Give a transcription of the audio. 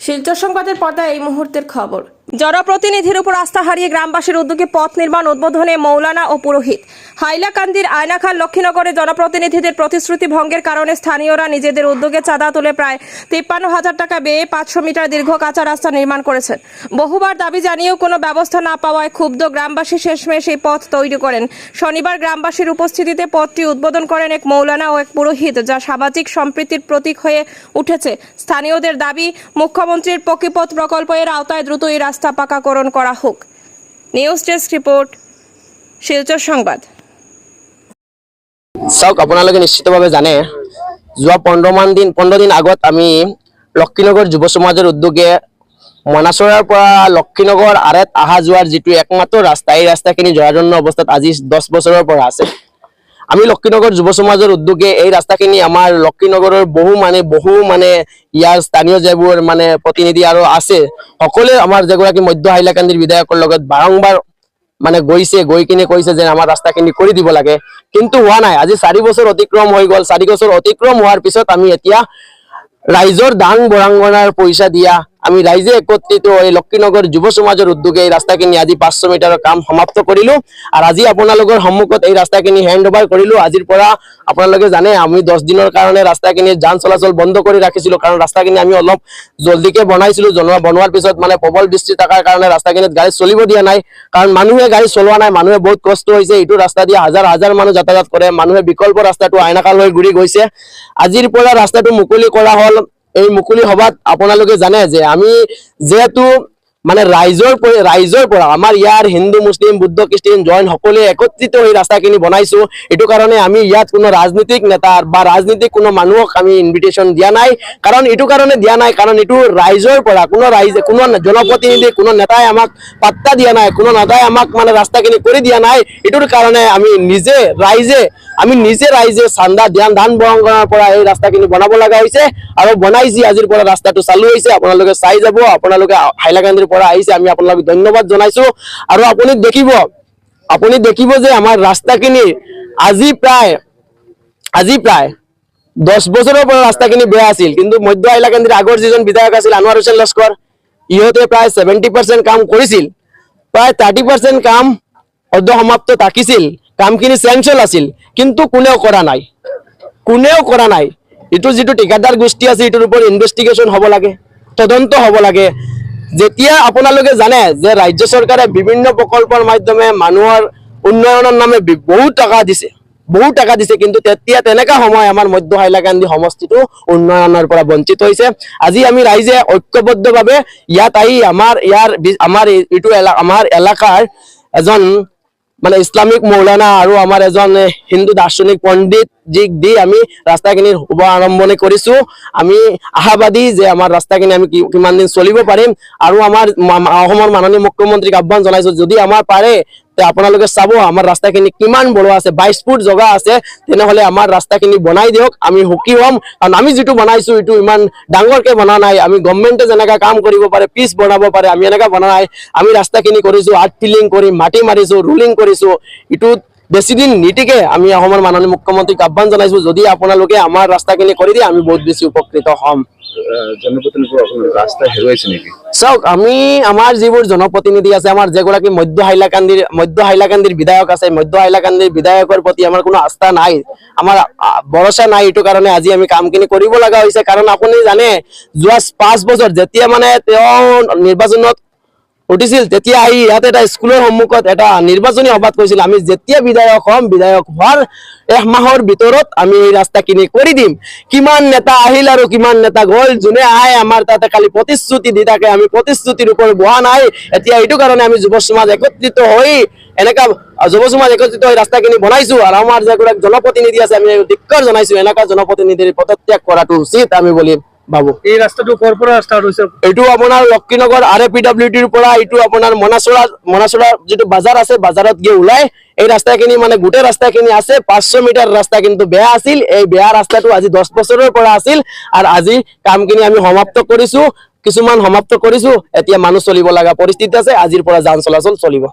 শিলচর সংবাদের পর্দায় এই মুহূর্তের খবর। জনপ্রতিনিধির উপর আস্থা হারিয়ে গ্রামবাসীর উদ্যোগে পথ নির্মাণ উদ্বোধনে মৌলানা ও পুরোহিত। হাইলাকান্দির আয়নাখাল লক্ষ্মীনগরে জনপ্রতিনিধিদের প্রতিশ্রুতি ভঙ্গের কারণে স্থানীয়রা নিজেদের উদ্যোগে চাঁদা তুলে প্রায় 53,000 টাকা ব্যয়ে 500 মিটার দীর্ঘ কাঁচা রাস্তা নির্মাণ করেছেন। বহুবার দাবি জানিয়েও কোনো ব্যবস্থা না পাওয়ায় ক্ষুব্ধ গ্রামবাসী শেষমেশ এই পথ তৈরি করেন। শনিবার গ্রামবাসীর উপস্থিতিতে পথটি উদ্বোধন করেন এক মৌলানা ও এক পুরোহিত, যা সামাজিক সম্প্রীতির প্রতীক হয়ে উঠেছে। স্থানীয়দের দাবি, মুখ্যমন্ত্রীর পকিপথ প্রকল্প এর আওতায় দ্রুত এই রাস্তা পাকাকরণ করা হোক। নিউজ ডেস্ক রিপোর্ট, শিলচর সংবাদ। চাওক, আপোনালোকে নিশ্চিতভাৱে জানে, যোৱা 15 দিন আগত আমি লক্ষ্মীনগৰ যুৱ সমাজৰ উদ্যোগে মনাচৰাৰ পৰা লক্ষ্মীনগৰ আৰেত অহা যোৱাৰ যিটো একমাত্ৰ ৰাস্তা, এই ৰাস্তাখিনি জৰাজীৰ্ণ অৱস্থাত আজি 10 বছৰৰ পৰা আছে। আমি লক্ষ্মীনগৰ যুৱ সমাজৰ উদ্যোগে এই ৰাস্তাখিনি আমাৰ লক্ষ্মীনগৰৰ বহু মানে ইয়াৰ স্থানীয় যিবোৰ মানে প্ৰতিনিধি আৰু আছে, সকলোৱে আমাৰ যেগৰাকী মধ্য হাইলাকান্দিৰ বিধায়কৰ লগত বাৰম্বাৰ মানে গৈ কিনে কৈছে যে আমাৰ ৰাস্তাখিনি কৰি দিব লাগে, কিন্তু হোৱা নাই। আজি 4 বছৰ অতিক্ৰম হৈ গ'ল। 4 বছৰ অতিক্ৰম হোৱাৰ পিছত আমি এতিয়া ৰাইজৰ দান বৰাংগনাৰ পইচা দিয়া আমি ৰাইজে একত্ৰিত হৈ লক্ষ্মীনগৰ যুৱ সমাজৰ উদ্যোগে এই ৰাস্তাখিনি আজি 500 মিটাৰৰ কাম সমাপ্ত কৰিলো আৰু আজি আপোনালোকৰ সন্মুখত এই ৰাস্তাখিনি হেণ্ড অভাৰ কৰিলো। আজিৰ পৰা আপোনালোকে জানে, আমি 10 দিনৰ কাৰণে ৰাস্তাখিনি যান চলাচল বন্ধ কৰি ৰাখিছিলো, কাৰণ ৰাস্তাখিনি আমি অলপ জলদিকে বনাইছিলো। বনোৱাৰ পিছত মানে প্ৰবল বৃষ্টি থকাৰ কাৰণে ৰাস্তাখিনিত গাড়ী চলিব দিয়া নাই, কাৰণ মানুহে গাড়ী চলোৱা নাই, মানুহে বহুত কষ্ট হৈছে। এইটো ৰাস্তা দিয়ে হাজাৰ হাজাৰ মানুহ যাতায়াত কৰে। মানুহে বিকল্প ৰাস্তাটো আইনাখাল হৈ ঘূৰি গৈছে। আজিৰ পৰা ৰাস্তাটো মুকলি কৰা হ'ল। এই মুকলি সভাত আপোনালোকে জানে যে আমি যেহেতু মানে ৰাইজৰ পৰা আমাৰ ইয়াৰ হিন্দু, মুছলিম, বুদ্ধ, খ্ৰীষ্টান, জৈন সকলোৱে একত্ৰিত হৈ ৰাস্তাখিনি বনাইছো। এইটো কাৰণে আমি ইয়াত কোনো ৰাজনীতিক নেতা বা ৰাজনীতিক কোনো মানুহক আমি ইনভিটেশ্যন দিয়া নাই। কাৰণ এইটো কাৰণে দিয়া নাই, কাৰণ এইটো ৰাইজৰ পৰা কোনো জনপ্ৰতিনিধি, কোনো নেতাই আমাক পাত্তা দিয়া নাই, কোনো নেতাই আমাক মানে ৰাস্তাখিনি কৰি দিয়া নাই। এইটোৰ কাৰণে আমি নিজে ৰাইজে চান্দা দান বৰংগনাৰ পৰা এই ৰাস্তাখিনি বনাব লগা হৈছে আৰু বনাইছি। আজিৰ পৰা ৰাস্তাটো চালু হৈছে, আপোনালোকে চাই যাব। আপোনালোকে হাইলাকান্দিৰ পৰা আহিছে, আমি আপোনালোকক ধন্যবাদ জনাইছো। আৰু আপুনি দেখিব যে আমাৰ ৰাস্তাখিনি আজি প্ৰায় 10 বছৰৰ পৰা ৰাস্তাখিনি বেয়া আছিল, কিন্তু মধ্য হাইলাকান্দিৰ আগৰ যিজন বিধায়ক আছিল আনোৱাৰ হুছেইন লস্কৰ, ইহঁতে প্ৰায় 70% কাম কৰিছিল। প্ৰায় 30% কাম অৰ্ধ সমাপ্ত থাকিছিল, কামখিনি চেঞ্চল আছিল, কিন্তু কোনেও কৰা নাই। এইটো যিটো ঠিকাদাৰ গোষ্ঠী আছে, এইটোৰ ওপৰত ইনভেষ্টিগেশ্যন হ'ব লাগে, তদন্ত হ'ব লাগে। যেতিয়া আপোনালোকে জানে যে ৰাজ্য চৰকাৰে বিভিন্ন প্ৰকল্পৰ মাধ্যমে মানুহৰ উন্নয়নৰ নামে বহুত টকা দিছে, কিন্তু তেতিয়া তেনেকা সময় আমাৰ মধ্য হাইলাকান্দি সমষ্টিটো উন্নয়নৰ পৰা বঞ্চিত হৈছে। আজি আমি ৰাইজে ঐক্যবদ্ধভাৱে ইয়াত আহি আমাৰ এলেকাৰ এজন মানে ইছলামিক মৌলানা আৰু আমাৰ এজন হিন্দু দাৰ্শনিক পণ্ডিত যিক দি আমি ৰাস্তাখিনিৰ শুভ আৰম্ভণি কৰিছো। আমি আশাবাদী যে আমাৰ ৰাস্তাখিনি আমি কিমান দিন চলিব পাৰিম। আৰু আমাৰ অসমৰ মাননীয় মুখ্যমন্ত্ৰীক আহ্বান জনাইছো, যদি আমাৰ পাৰে আপোনালোকে চাব আমাৰ ৰাস্তাখিনি কিমান বড় আছে, 22 ফুট জগা আছে, তেনেহলে আমাৰ ৰাস্তাখিনি বনাই দিয়ক। আমি সুখী হ'ম, কাৰণ আমি যিটো বনাইছো এইটো ইমান ডাঙৰকে বনা নাই। আমি গভৰ্ণমেণ্টে যেনেকা কাম কৰিব পাৰে, পিচ বনাব পাৰে, আমি এনেকা বনা নাই। আমি ৰাস্তাখিনি কৰিছো, আৰ্ট ফিলিং কৰি মাটি মাৰিছো, ৰুলিং কৰিছো। এইটো বেছি দিন নীতিকে আমি অসমৰ মাননীয় মুখ্যমন্ত্ৰীক আহ্বান জনাইছো, যদি আপোনালোকে আমাৰ ৰাস্তাখিনি কৰি দিয়ে আমি বহুত বেছি উপকৃত হ'ম। চাওক, আমি আমাৰ যিবোৰ জনপ্ৰতিনিধি আছে, আমাৰ যেগৰাকী মধ্য হাইলাকান্দিৰ বিধায়ক আছে, মধ্য হাইলাকান্দিৰ বিধায়কৰ প্ৰতি আমাৰ কোনো আস্থা নাই, আমাৰ ভৰসা নাই। এইটো কাৰণে আজি আমি কামখিনি কৰিব লগা হৈছে। কাৰণ আপুনি জানে, যোৱা 5 বছৰ যেতিয়া মানে তেওঁ নিৰ্বাচনত উঠিছিল, তেতিয়া আহি ইয়াত এটা স্কুলৰ সন্মুখত এটা নিৰ্বাচনী সভাত কৈছিল, আমি যেতিয়া বিধায়ক হ'ম, বিধায়ক হোৱাৰ 1 মাহৰ ভিতৰত আমি এই ৰাস্তাখিনি কৰি দিম। কিমান নেতা আহিল আৰু কিমান নেতা গ'ল, যোনে আহে আমাৰ তাতে খালি প্ৰতিশ্ৰুতি দি থাকে, আমি প্ৰতিশ্ৰুতিৰ ওপৰত বহা নাই। এতিয়া এইটো কাৰণে আমি যুৱ সমাজ একত্ৰিত হৈ ৰাস্তাখিনি বনাইছো। আৰু আমাৰ যেগৰাকী জনপ্ৰতিনিধি আছে, আমি ধিক্কাৰ জনাইছো, এনেকা জনপ্ৰতিনিধিৰ পদত্যাগ কৰাটো উচিত আমি বুলি ভাবো। এই ৰাস্তাটো ক'ৰ পৰা ষ্টাৰ্ট হৈছে? এইটো আপোনাৰ লক্ষ্মীনগৰ RAPWTৰ পৰা এইটো আপোনাৰ মনাচৰা যিটো বাজাৰ আছে, বাজাৰত গিয়ে ওলাই এই ৰাস্তাখিনি মানে গোটেই ৰাস্তাখিনি আছে। 500 মিটাৰ ৰাস্তা কিন্তু বেয়া আছিল। এই বেয়া ৰাস্তাটো আজি 10 বছৰৰ পৰা আছিল, আৰু আজি কামখিনি আমি সমাপ্ত কৰিছো, কিছুমান সমাপ্ত কৰিছো। এতিয়া মানুহ চলিব লগা পৰিস্থিতি আছে, আজিৰ পৰা যান চলাচল চলিব।